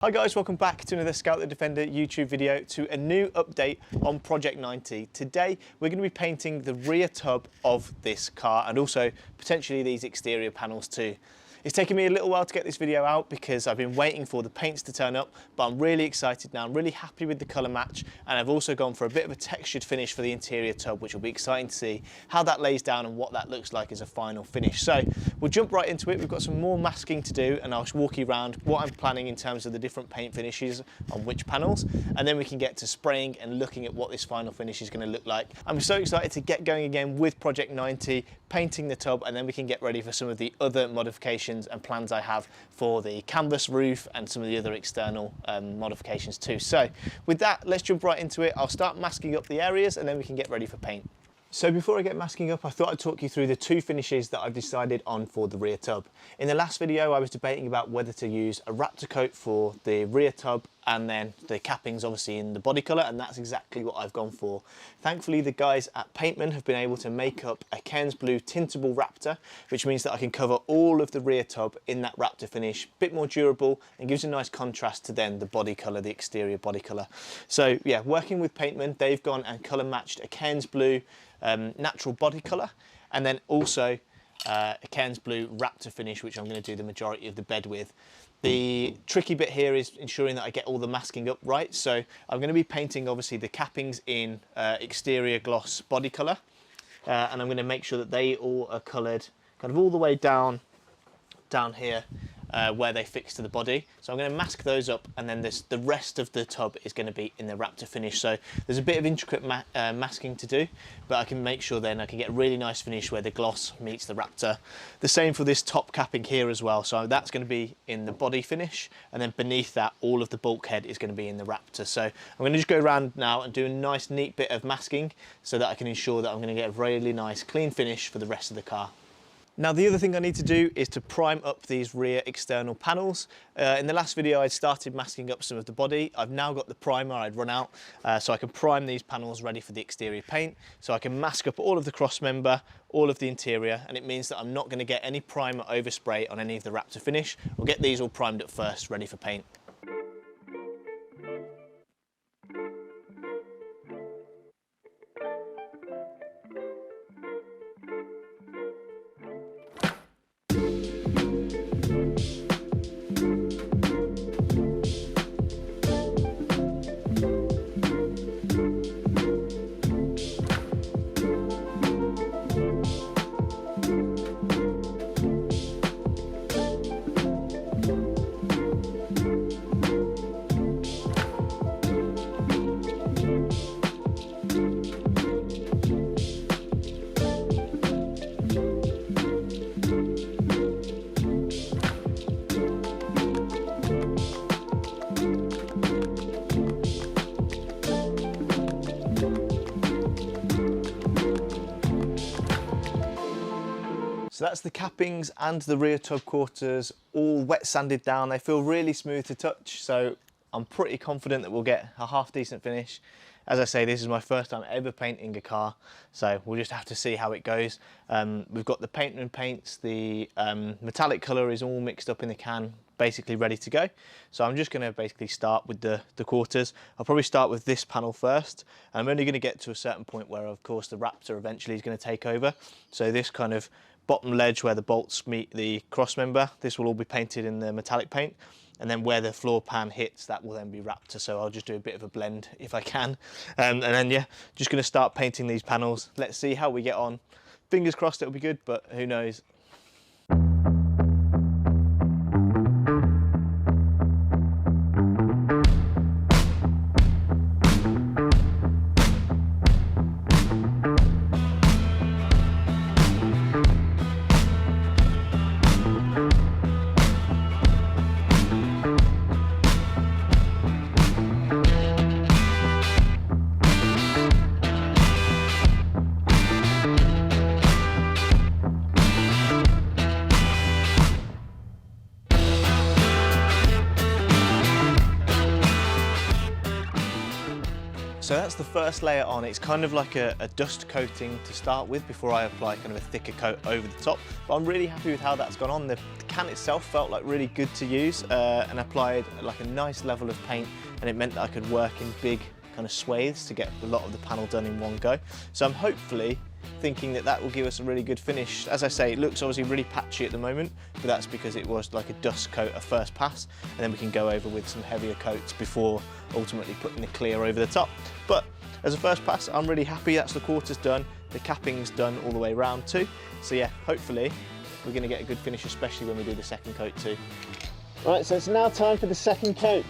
Hi guys, welcome back to another Scout the Defender YouTube video, to a new update on Project 90. Today we're going to be painting the rear tub of this car and also potentially these exterior panels too. It's taken me a little while to get this video out because I've been waiting for the paints to turn up, but I'm really excited now. I'm really happy with the colour match, and I've also gone for a bit of a textured finish for the interior tub, which will be exciting to see how that lays down and what that looks like as a final finish. So we'll jump right into it. We've got some more masking to do, and I'll walk you around what I'm planning in terms of the different paint finishes on which panels, and then we can get to spraying and looking at what this final finish is going to look like. I'm so excited to get going again with Project 90, painting the tub, and then we can get ready for some of the other modifications and plans I have for the canvas roof and some of the other external modifications too. So with that, let's jump right into it. I'll start masking up the areas and then we can get ready for paint. So before I get masking up, I thought I'd talk you through the two finishes that I've decided on for the rear tub. In the last video, I was debating about whether to use a Raptor coat for the rear tub and then the cappings obviously in the body colour, and that's exactly what I've gone for. Thankfully, the guys at Paintman have been able to make up a Cairns Blue tintable Raptor, which means that I can cover all of the rear tub in that Raptor finish, a bit more durable and gives a nice contrast to then the body colour, the exterior body colour. So yeah, working with Paintman, they've gone and colour matched a Cairns Blue natural body colour, and then also a Cairns Blue Raptor finish, which I'm going to do the majority of the bed with. The tricky bit here is ensuring that I get all the masking up right, so I'm going to be painting obviously the cappings in exterior gloss body colour, and I'm going to make sure that they all are coloured kind of all the way down here where they fix to the body. So I'm going to mask those up, and then the rest of the tub is going to be in the Raptor finish. So there's a bit of intricate masking to do, but I can make sure then I can get a really nice finish where the gloss meets the Raptor. The same for this top capping here as well. So that's going to be in the body finish, and then beneath that all of the bulkhead is going to be in the Raptor. So I'm going to just go around now and do a nice neat bit of masking so that I can ensure that I'm going to get a really nice clean finish for the rest of the car. Now the other thing I need to do is to prime up these rear external panels. In the last video I'd started masking up some of the body. I've now got the primer I'd run out, so I can prime these panels ready for the exterior paint. So I can mask up all of the cross member, all of the interior, and it means that I'm not going to get any primer overspray on any of the Raptor finish. We'll get these all primed up first, ready for paint. So that's the cappings and the rear tub quarters all wet sanded down. They feel really smooth to touch, so I'm pretty confident that we'll get a half decent finish. As I say, this is my first time ever painting a car, so we'll just have to see how it goes. We've got the Paintman paints, the metallic colour is all mixed up in the can, basically ready to go. So I'm just going to basically start with the quarters. I'll probably start with this panel first. I'm only going to get to a certain point where of course the Raptor eventually is going to take over. So this kind of bottom ledge where the bolts meet the cross member, this will all be painted in the metallic paint, and then where the floor pan hits, that will then be Raptor. So I'll just do a bit of a blend if I can, and then yeah, just going to start painting these panels. Let's see how we get on. Fingers crossed it'll be good, but who knows. So that's the first layer on. It's kind of like a dust coating to start with before I apply kind of a thicker coat over the top. But I'm really happy with how that's gone on. The can itself felt like really good to use and applied like a nice level of paint, and it meant that I could work in big kind of swathes to get a lot of the panel done in one go. So I'm hopefully thinking that that will give us a really good finish. As I say, it looks obviously really patchy at the moment, but that's because it was like a dust coat at first pass, and then we can go over with some heavier coats before ultimately putting the clear over the top. But as a first pass, I'm really happy. That's the quarters done, the capping's done all the way around too. So yeah, hopefully we're going to get a good finish, especially when we do the second coat too. Right, so it's now time for the second coat.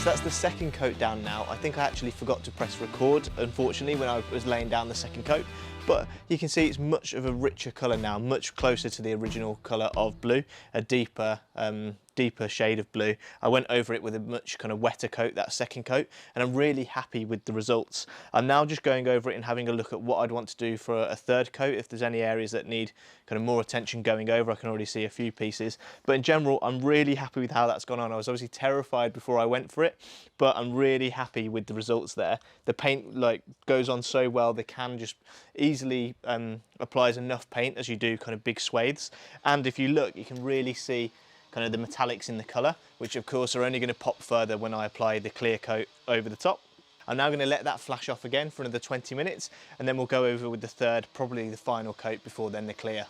That's the second coat down now. I think I actually forgot to press record, unfortunately, when I was laying down the second coat, but you can see it's much of a richer colour now, much closer to the original colour of blue, a deeper shade of blue. I went over it with a much kind of wetter coat, that second coat, and I'm really happy with the results. I'm now just going over it and having a look at what I'd want to do for a third coat. If there's any areas that need kind of more attention going over, I can already see a few pieces. But in general, I'm really happy with how that's gone on. I was obviously terrified before I went for it, but I'm really happy with the results there. The paint like goes on so well, the can just easily applies enough paint as you do kind of big swathes. And if you look, you can really see kind of the metallics in the colour, which of course are only going to pop further when I apply the clear coat over the top. I'm now going to let that flash off again for another 20 minutes, and then we'll go over with the third, probably the final coat before then the clear.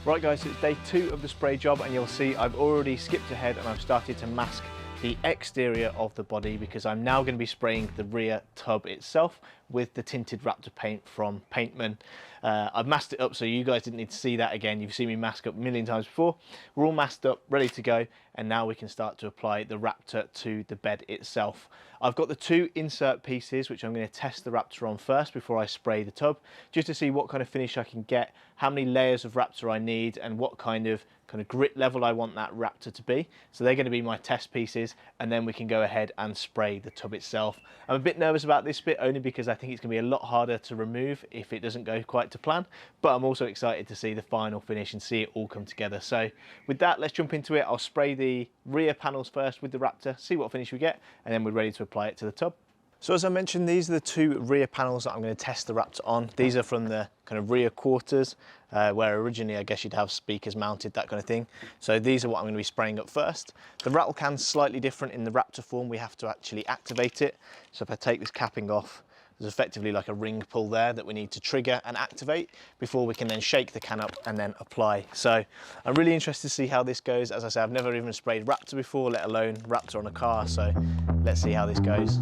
Right guys, so it's day 2 of the spray job, and you'll see I've already skipped ahead and I've started to mask the exterior of the body, because I'm now going to be spraying the rear tub itself with the tinted Raptor paint from Paintman. I've masked it up so you guys didn't need to see that again. You've seen me mask up a million times before. We're all masked up, ready to go, and now we can start to apply the Raptor to the bed itself. I've got the 2 insert pieces which I'm going to test the Raptor on first before I spray the tub, just to see what kind of finish I can get, how many layers of Raptor I need, and what kind of grit level I want that Raptor to be. So they're going to be my test pieces, and then we can go ahead and spray the tub itself. I'm a bit nervous about this bit, only because I think it's going to be a lot harder to remove if it doesn't go quite to plan, but I'm also excited to see the final finish and see it all come together. So with that, let's jump into it. I'll spray the rear panels first with the Raptor, see what finish we get, and then we're ready to apply it to the tub. So as I mentioned, these are the 2 rear panels that I'm going to test the Raptor on. These are from the kind of rear quarters, where originally I guess you'd have speakers mounted, that kind of thing. So these are what I'm going to be spraying up first. The rattle can's slightly different in the Raptor form. We have to actually activate it. So if I take this capping off, there's effectively like a ring pull there that we need to trigger and activate before we can then shake the can up and then apply. So I'm really interested to see how this goes. As I say, I've never even sprayed Raptor before, let alone Raptor on a car. So let's see how this goes.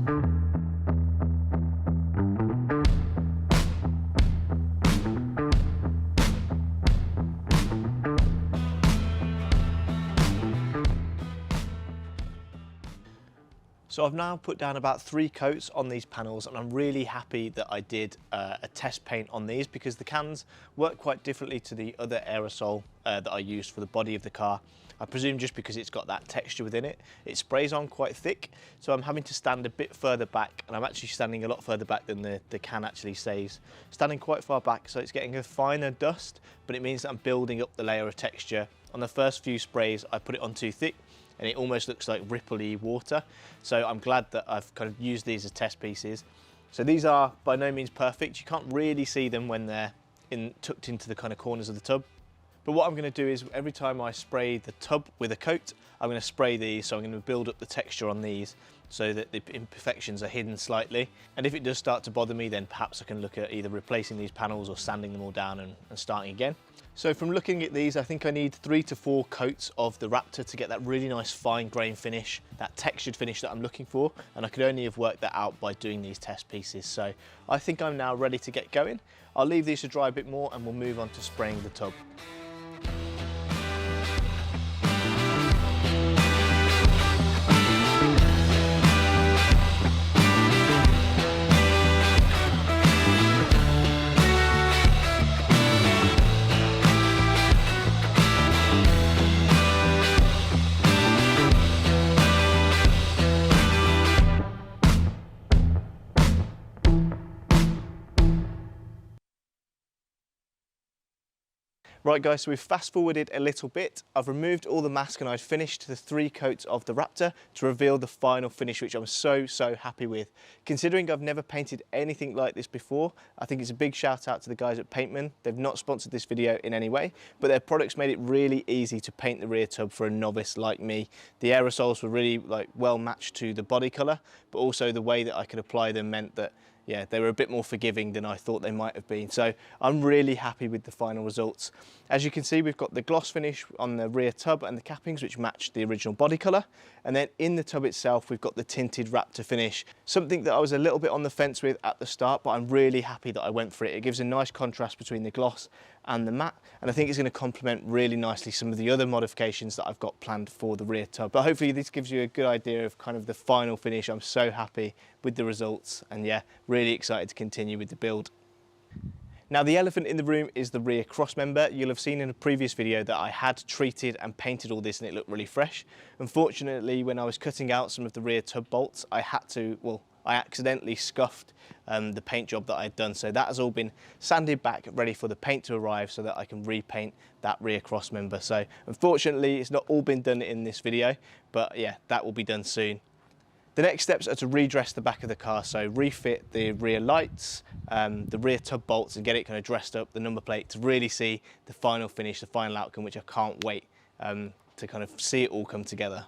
So I've now put down about 3 coats on these panels, and I'm really happy that I did a test paint on these, because the cans work quite differently to the other aerosol that I used for the body of the car. I presume just because it's got that texture within it. It sprays on quite thick, so I'm having to stand a bit further back, and I'm actually standing a lot further back than the can actually says. Standing quite far back, so it's getting a finer dust, but it means that I'm building up the layer of texture. On the first few sprays, I put it on too thick, and it almost looks like ripply water. So I'm glad that I've kind of used these as test pieces. So these are by no means perfect. You can't really see them when they're tucked into the kind of corners of the tub. But what I'm going to do is every time I spray the tub with a coat, I'm going to spray these. So I'm going to build up the texture on these so that the imperfections are hidden slightly. And if it does start to bother me, then perhaps I can look at either replacing these panels or sanding them all down and starting again. So from looking at these, I think I need 3 to 4 coats of the Raptor to get that really nice fine grain finish, that textured finish that I'm looking for, and I could only have worked that out by doing these test pieces. So I think I'm now ready to get going. I'll leave these to dry a bit more and we'll move on to spraying the tub. Right guys, so we've fast forwarded a little bit. I've removed all the mask and I've finished the 3 coats of the Raptor to reveal the final finish, which I'm so happy with. Considering I've never painted anything like this before, I think it's a big shout out to the guys at Paintman. They've not sponsored this video in any way, but their products made it really easy to paint the rear tub for a novice like me. The aerosols were really well matched to the body colour, but also the way that I could apply them meant that yeah, they were a bit more forgiving than I thought they might have been. So I'm really happy with the final results. As you can see, we've got the gloss finish on the rear tub and the cappings, which match the original body colour. And then in the tub itself, we've got the tinted Raptor finish, something that I was a little bit on the fence with at the start, but I'm really happy that I went for it. It gives a nice contrast between the gloss and the matte, and I think it's going to complement really nicely some of the other modifications that I've got planned for the rear tub. But hopefully this gives you a good idea of kind of the final finish. I'm so happy with the results, and yeah, really excited to continue with the build. Now the elephant in the room is the rear cross member. You'll have seen in a previous video that I had treated and painted all this and it looked really fresh. Unfortunately, when I was cutting out some of the rear tub bolts, I accidentally scuffed the paint job that I had done. So that has all been sanded back, ready for the paint to arrive so that I can repaint that rear cross member. So unfortunately, it's not all been done in this video, but yeah, that will be done soon. The next steps are to redress the back of the car, so refit the rear lights, the rear tub bolts, and get it kind of dressed up, the number plate, to really see the final finish, the final outcome, which I can't wait to kind of see it all come together.